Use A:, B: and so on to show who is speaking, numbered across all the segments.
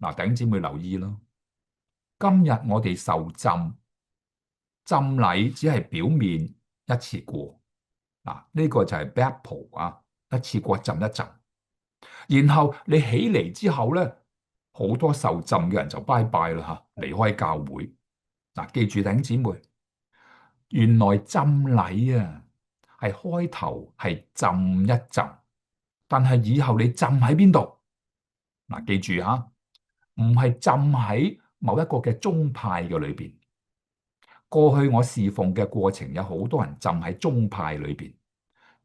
A: 嗱，弟兄姊妹留意咯，今日我哋受浸，浸禮只係表面一次過，嗱，呢個就係 baptism 啊，一次過浸一浸，然後你起嚟之後咧，好多受浸嘅人就拜拜啦嚇，離開教會。嗱，記住弟兄姊妹，原來浸禮啊係開頭係浸一浸，但係以後你浸喺邊度？嗱，記住嚇，唔係浸喺某一個嘅宗派嘅裏邊。過去我侍奉嘅過程，有好多人浸喺宗派裏邊，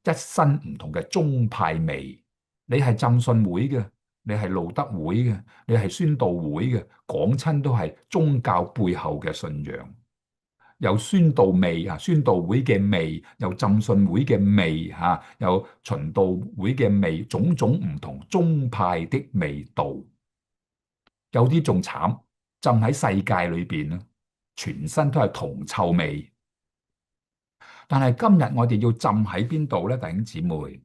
A: 一身唔同嘅宗派味。你係浸信會嘅，你係路德會嘅，你係宣道會嘅，講親都係宗教背後嘅信仰，有宣道味啊，宣道會嘅味，有浸信會嘅味嚇，有循道會嘅味，種種唔同宗派的味道。有啲仲慘，浸喺世界裏邊啦，全身都係銅臭味。但係今日我哋要浸喺邊度咧，弟兄姊妹？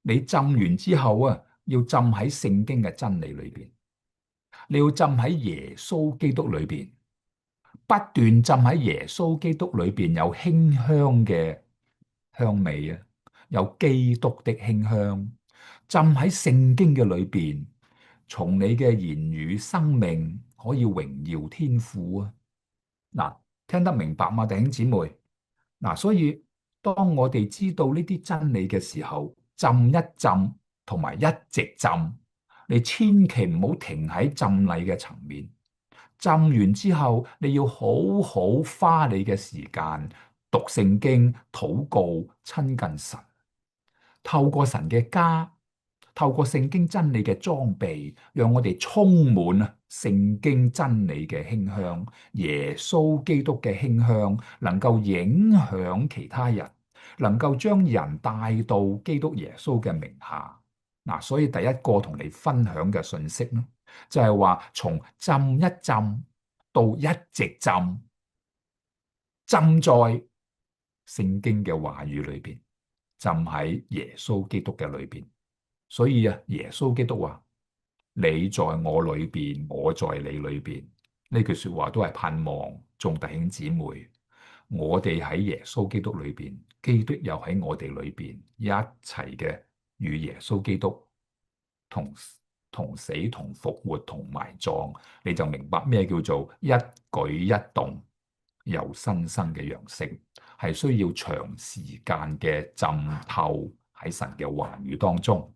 A: 你浸完之後啊，要浸喺聖經嘅真理裏邊，你要浸喺耶穌基督裏邊，不斷浸喺耶穌基督裏邊，有馨香嘅香味啊，有基督的馨香，浸喺聖經嘅裏邊，從你嘅言語生命可以榮耀天父啊！嗱，聽得明白嗎，弟兄姊妹？嗱，所以當我哋知道呢啲真理嘅時候，浸一浸同埋一直浸，你千祈唔好停喺浸禮嘅層面。浸完之後，你要好好花你嘅時間讀聖經、禱告、親近神，透過神嘅家，透過聖經真理嘅裝備，讓我哋充滿啊聖經真理嘅馨香，耶穌基督嘅馨香，能夠影響其他人，能夠將人帶到基督耶穌嘅名下。嗱，所以第一個同你分享嘅信息呢，就係話從浸一浸到一直浸，浸在聖經嘅話語裏邊，浸喺耶穌基督嘅裏邊。所以啊，耶穌基督話：你在我裏邊，我在你裏邊。呢句說話都係盼望眾弟兄姊妹，我哋喺耶穌基督裏邊，基督又喺我哋裏邊，一齊嘅與耶穌基督同死、同復活、同埋葬，你就明白咩叫做一舉一動有新生嘅樣式，係需要長時間嘅浸透喺神嘅話語當中。